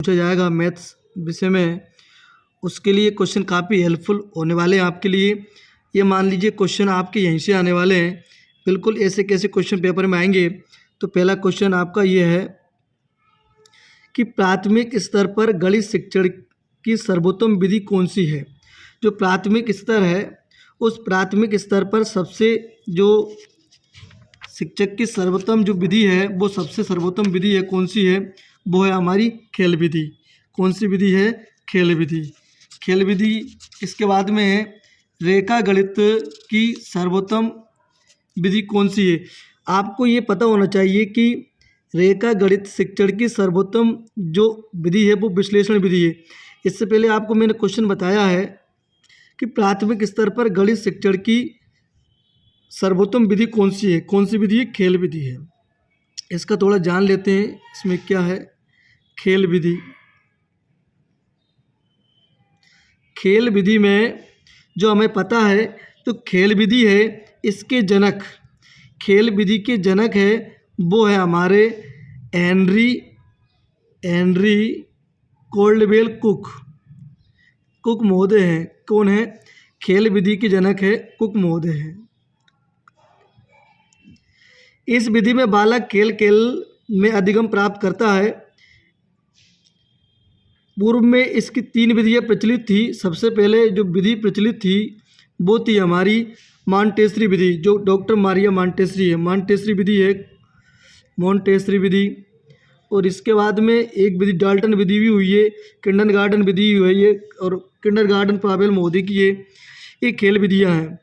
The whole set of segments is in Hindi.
पूछा जाएगा मैथ्स विषय में, उसके लिए क्वेश्चन काफ़ी हेल्पफुल होने वाले हैं आपके लिए। ये मान लीजिए क्वेश्चन आपके यहीं से आने वाले हैं, बिल्कुल ऐसे कैसे क्वेश्चन पेपर में आएंगे। तो पहला क्वेश्चन आपका ये है कि प्राथमिक स्तर पर गणित शिक्षण की सर्वोत्तम विधि कौन सी है। जो प्राथमिक स्तर है उस प्राथमिक स्तर पर सबसे जो शिक्षक की सर्वोत्तम जो विधि है वो सबसे सर्वोत्तम विधि है कौन सी है, वो है हमारी खेल विधि। कौन सी विधि है? खेल विधि। खेल विधि। इसके बाद में है रेखा गणित की सर्वोत्तम विधि कौन सी है। आपको ये पता होना चाहिए कि रेखा गणित शिक्षण की सर्वोत्तम जो विधि है वो विश्लेषण विधि है। इससे पहले आपको मैंने क्वेश्चन बताया है कि प्राथमिक स्तर पर गणित शिक्षण की सर्वोत्तम विधि कौन सी है। कौन सी विधि है? खेल विधि है। इसका थोड़ा जान लेते हैं, इसमें क्या है। खेल विधि। खेल विधि में जो हमें पता है तो खेल विधि है इसके जनक, खेल विधि के जनक है वो है हमारे हेनरी कोल्डवेल कुक महोदय हैं। कौन है? खेल विधि के जनक है कुक महोदय हैं। इस विधि में बालक खेल में अधिगम प्राप्त करता है। पूर्व में इसकी 3 विधियाँ प्रचलित थी। सबसे पहले जो विधि प्रचलित थी वो थी हमारी मॉन्टेसरी विधि, जो डॉक्टर मारिया मॉन्टेसरी है। मॉन्टेसरी विधि है, मॉन्टेसरी विधि। और इसके बाद में एक विधि डाल्टन विधि भी हुई है, किंडरगार्टन विधि हुई है, और किंडरगार्टन पावेल महोदय की है। ये खेल विधियाँ हैं।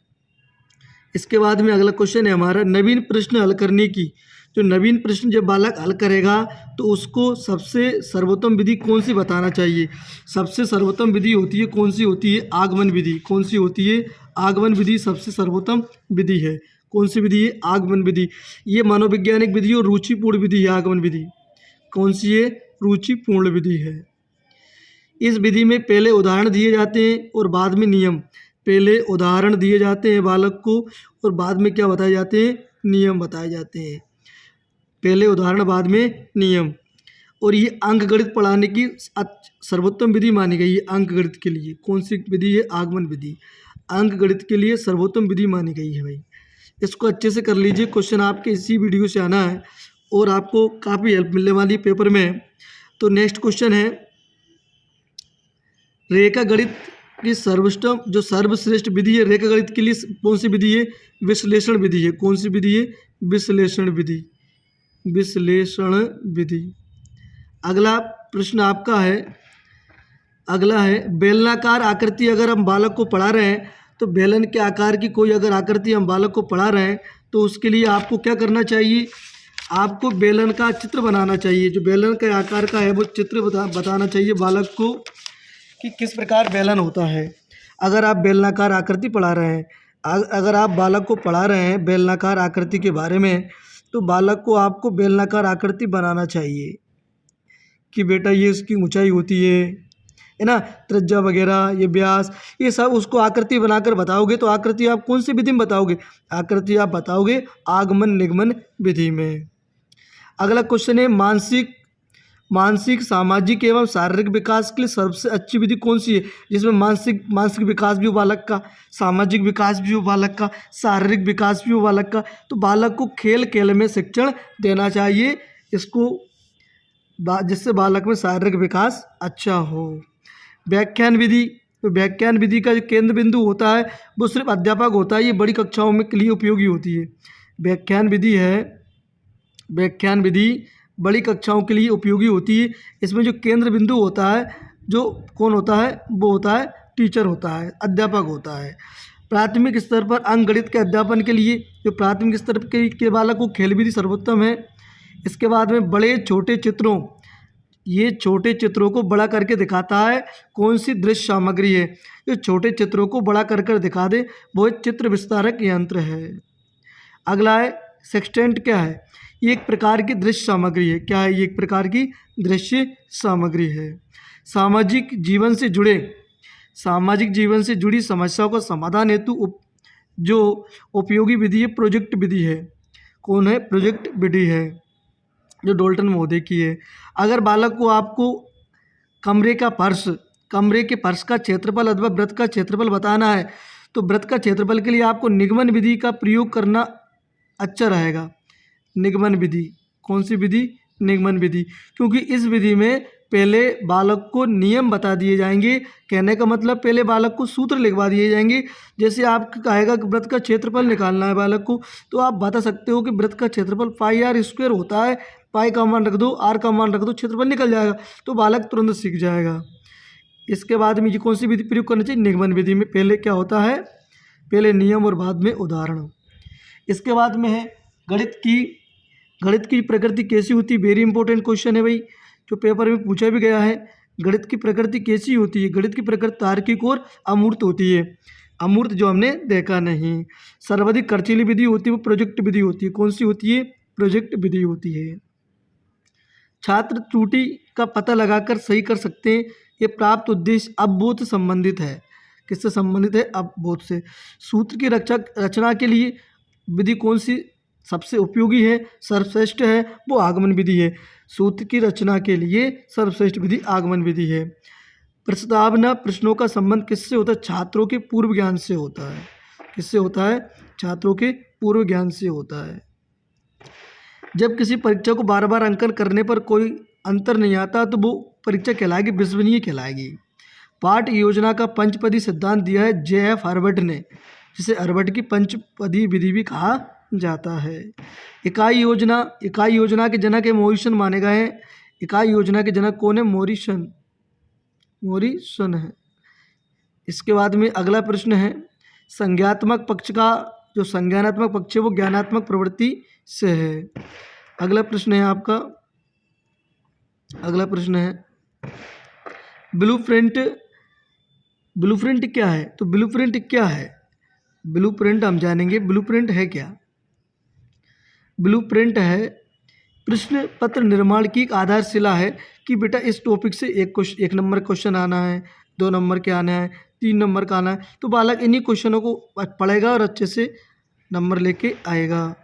इसके बाद में अगला क्वेश्चन है हमारा नवीन प्रश्न हल करने की। जो नवीन प्रश्न जब बालक हल करेगा तो उसको सबसे सर्वोत्तम विधि कौन सी बताना चाहिए। सबसे सर्वोत्तम विधि होती है कौन सी होती है? आगमन विधि। कौन सी होती है? आगमन विधि सबसे सर्वोत्तम विधि है। कौन सी विधि है? आगमन विधि। ये मनोवैज्ञानिक विधि और रुचिपूर्ण विधि है। आगमन विधि कौन सी है? रुचिपूर्ण विधि है। इस विधि में पहले उदाहरण दिए जाते हैं और बाद में नियम। पहले उदाहरण दिए जाते हैं बालक को और बाद में क्या बताए जाते हैं? नियम बताए जाते हैं। पहले उदाहरण बाद में नियम। और ये अंकगणित पढ़ाने की सर्वोत्तम विधि मानी गई है। अंकगणित के लिए कौन सी विधि है? आगमन विधि। अंकगणित के लिए सर्वोत्तम विधि मानी गई है भाई। इसको अच्छे से कर लीजिए, क्वेश्चन आपके इसी वीडियो से आना है और आपको काफ़ी हेल्प मिलने वाली है पेपर में। तो नेक्स्ट क्वेश्चन है रेखा गणित की सर्वश्रेष्ठ विधि है रेखा गणित के लिए कौन सी विधि है? विश्लेषण विधि है। कौन सी विधि है? विश्लेषण विधि। विश्लेषण विधि। अगला प्रश्न आपका है, अगला है बेलनाकार आकृति। अगर हम बालक को पढ़ा रहे हैं तो बेलन के आकार की कोई अगर आकृति हम बालक को पढ़ा रहे हैं तो उसके लिए आपको क्या करना चाहिए? आपको बेलन का चित्र बनाना चाहिए। जो बेलन के आकार का है वो चित्र बताना चाहिए बालक को कि किस प्रकार बेलन होता है। अगर आप बेलनाकार आकृति पढ़ा रहे हैं, अगर आप बालक को पढ़ा रहे हैं बेलनाकार आकृति के बारे में, तो बालक को आपको बेलनाकार आकृति बनाना चाहिए कि बेटा ये इसकी ऊंचाई होती है ना, त्रिज्या वगैरह, ये व्यास, ये सब उसको आकृति बनाकर बताओगे। तो आकृति आप कौन सी विधि में बताओगे? आकृति आप बताओगे आगमन निगमन विधि में। अगला क्वेश्चन है मानसिक सामाजिक एवं शारीरिक विकास के लिए सबसे अच्छी विधि कौन सी है। जिसमें मानसिक विकास भी हो बालक का, सामाजिक विकास भी हो बालक का, शारीरिक विकास भी हो बालक का। तो बालक को खेल में शिक्षण देना चाहिए इसको, जिससे बालक में शारीरिक विकास अच्छा हो। व्याख्यान विधि। तो व्याख्यान विधि का जो केंद्र बिंदु होता है वो सिर्फ अध्यापक होता है। ये बड़ी कक्षाओं में के लिए उपयोगी होती है। व्याख्यान विधि है, व्याख्यान विधि बड़ी कक्षाओं के लिए उपयोगी होती है। इसमें जो केंद्र बिंदु होता है, जो कौन होता है? वो होता है टीचर होता है, अध्यापक होता है। प्राथमिक स्तर पर अंकगणित के अध्यापन के लिए जो प्राथमिक स्तर के बालक को खेल विधि सर्वोत्तम है। इसके बाद में बड़े छोटे चित्रों, ये छोटे चित्रों को बड़ा करके दिखाता है कौन सी दृश्य सामग्री है। जो छोटे चित्रों को बड़ा कर दिखा दे वो चित्र विस्तारक यंत्र है। अगला है सेक्सटेंट। क्या है? ये एक प्रकार की दृश्य सामग्री है। क्या है? ये एक प्रकार की दृश्य सामग्री है। सामाजिक जीवन से जुड़ी समस्याओं का समाधान हेतु जो उपयोगी विधि है प्रोजेक्ट विधि है। कौन है? प्रोजेक्ट विधि है, जो डाल्टन महोदय की है। अगर बालक को आपको कमरे के फर्श का क्षेत्रफल अथवा वृत्त का क्षेत्रफल बताना है तो वृत्त का क्षेत्रफल के लिए आपको निगमन विधि का प्रयोग करना अच्छा रहेगा। निगमन विधि, कौन सी विधि? निगमन विधि, क्योंकि इस विधि में पहले बालक को नियम बता दिए जाएंगे। कहने का मतलब पहले बालक को सूत्र लिखवा दिए जाएंगे। जैसे आप कहेगा कि वृत्त का क्षेत्रफल निकालना है बालक को, तो आप बता सकते हो कि वृत्त का क्षेत्रफल पाई आर स्क्वायर होता है। पाई का मान रख दो, आर का मान रख दो, क्षेत्रफल निकल जाएगा, तो बालक तुरंत सीख जाएगा। इसके बाद में ये कौन सी विधि प्रयोग करनी चाहिए? निगमन विधि में पहले क्या होता है? पहले नियम और बाद में उदाहरण। इसके बाद में है गणित की प्रकृति कैसी होती है? वेरी इंपॉर्टेंट क्वेश्चन है भाई, जो पेपर में पूछा भी गया है। गणित की प्रकृति कैसी होती है? गणित की प्रकृति तार्किक और अमूर्त होती है। अमूर्त जो हमने देखा नहीं। सर्वाधिक खर्चीली विधि होती है वो प्रोजेक्ट विधि होती है। कौन सी होती है? प्रोजेक्ट विधि होती है। छात्र त्रुटि का पता लगाकर सही कर सकते हैं। ये प्राप्त उद्देश्य अवबोध से संबंधित है। किससे संबंधित है? अवबोध से। सूत्र की रचना के लिए विधि कौन सी सबसे उपयोगी है? सर्वश्रेष्ठ है वो आगमन विधि है। सूत्र की रचना के लिए सर्वश्रेष्ठ विधि आगमन विधि है। प्रस्तावना प्रश्नों का संबंध किससे होता है? छात्रों के पूर्व ज्ञान से होता है। किससे होता है? छात्रों के पूर्व ज्ञान से होता है। जब किसी परीक्षा को बार बार अंकन करने पर कोई अंतर नहीं आता तो वो परीक्षा कहलाएगी, विश्वसनीय कहलाएगी। पाठ योजना का पंचपदी सिद्धांत दिया है J.F. हर्बर्ट ने, जिसे हर्बर्ट की पंचपदी विधि भी कहा जाता है। इकाई योजना के जनक मॉरिसन माने गए हैं। इकाई योजना के जनक कौन है? मॉरिसन है। इसके बाद में अगला प्रश्न है, संज्ञानात्मक पक्ष का जो संज्ञानात्मक पक्ष है वो ज्ञानात्मक प्रवृत्ति से है। अगला प्रश्न है आपका, अगला प्रश्न है ब्लूप्रिंट क्या है? तो ब्लूप्रिंट क्या है? ब्लूप्रिंट हम जानेंगे। ब्लूप्रिंट है क्या? ब्लूप्रिंट है प्रश्न पत्र निर्माण की एक आधारशिला है कि बेटा इस टॉपिक से एक नंबर क्वेश्चन आना है, 2 नंबर के आना है, 3 नंबर का आना है, तो बालक इन्हीं क्वेश्चनों को पढ़ेगा और अच्छे से नंबर लेके आएगा।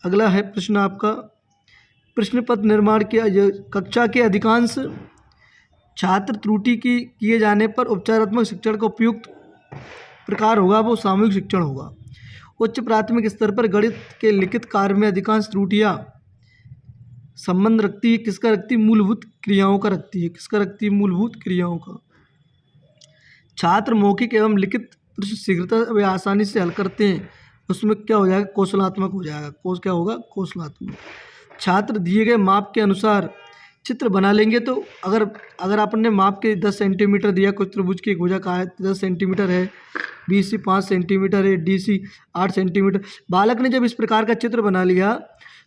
अगला है प्रश्न आपका, प्रश्न पत्र निर्माण के कक्षा के अधिकांश छात्र त्रुटि की किए जाने पर उपचारात्मक शिक्षण का उपयुक्त प्रकार होगा वो सामूहिक शिक्षण होगा। उच्च प्राथमिक स्तर पर गणित के लिखित कार्य में अधिकांश त्रुटियां संबंध रखती है किसका? रखती है? मूलभूत क्रियाओं का रखती है। किसका रखती है? मूलभूत क्रियाओं का। छात्र मौखिक एवं लिखित प्रश्न शीघ्रता व आसानी से हल करते हैं, उसमें क्या हो जाएगा? कौशलात्मक हो जाएगा। क्या होगा? कौशलात्मक। छात्र दिए गए माप के अनुसार चित्र बना लेंगे, तो अगर आपने माप के 10 सेंटीमीटर दिया, कुछ त्रिभुज की एक भुजा का है 10 सेंटीमीटर है, BC 5 सेंटीमीटर है, DC 8 सेंटीमीटर, बालक ने जब इस प्रकार का चित्र बना लिया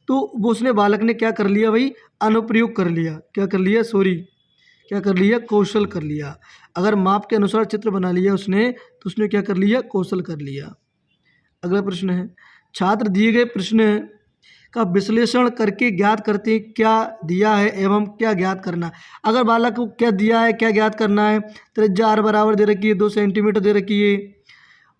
तो वो बालक ने क्या कर लिया भाई? अनुप्रयोग कर लिया। क्या कर लिया? क्या कर लिया? कौशल कर लिया। अगर माप के अनुसार चित्र बना लिया उसने, तो उसने क्या कर लिया? कौशल कर लिया। अगला प्रश्न है, छात्र दिए गए प्रश्न का विश्लेषण करके ज्ञात करते हैं क्या दिया है एवं क्या ज्ञात करना है। अगर बालक को क्या दिया है, क्या ज्ञात करना है, त्रिज्या r बराबर दे रखी है, 2 सेंटीमीटर दे रखी है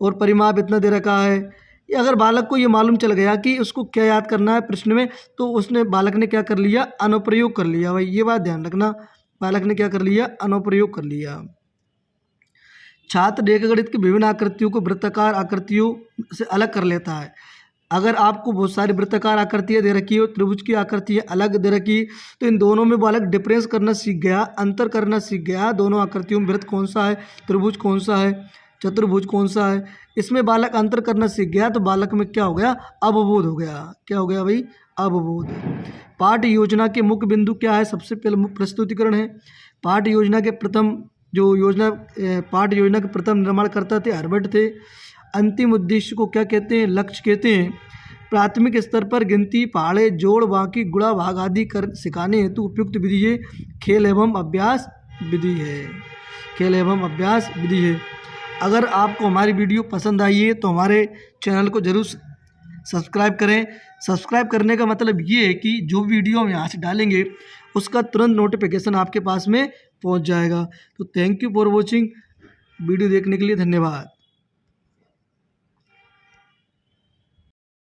और परिमाप इतना दे रखा है, अगर बालक को ये मालूम चल गया कि उसको क्या याद करना है प्रश्न में, तो बालक ने क्या कर लिया? अनुप्रयोग कर लिया। भाई ये बात ध्यान रखना, बालक ने क्या कर लिया? अनुप्रयोग कर लिया। छात्र रेखागणित की विभिन्न आकृतियों को वृत्ताकार आकृतियों से अलग कर लेता है। अगर आपको बहुत सारी वृत्ताकार आकृतियाँ दे रखी है और त्रिभुज की आकृतियाँ अलग दे रखी है, तो इन दोनों में बालक डिफरेंस करना सीख गया, अंतर करना सीख गया। दोनों आकृतियों में वृत्त कौन सा है, त्रिभुज कौन सा है, चतुर्भुज कौन सा है, इसमें बालक अंतर करना सीख गया, तो बालक में क्या हो गया? अवबोध हो गया। क्या हो गया भाई? अवबोध। पाठ योजना के मुख्य बिंदु क्या है? सबसे पहले प्रस्तुतिकरण है। पाठ योजना के प्रथम निर्माणकर्ता थे हर्बर्ट थे। अंतिम उद्देश्य को क्या कहते हैं? लक्ष्य कहते हैं। प्राथमिक स्तर पर गिनती, पहाड़े, जोड़, बाकी, गुणा, भाग आदि कर सिखाने हेतु उपयुक्त विधि है खेल एवं अभ्यास विधि है। खेल एवं अभ्यास विधि है। अगर आपको हमारी वीडियो पसंद आई है तो हमारे चैनल को जरूर सब्सक्राइब करें। सब्सक्राइब करने का मतलब ये है कि जो वीडियो हम यहाँ से डालेंगे उसका तुरंत नोटिफिकेशन आपके पास में पहुँच जाएगा। तो thank you for watching. Video देखने के लिए धन्यवाद।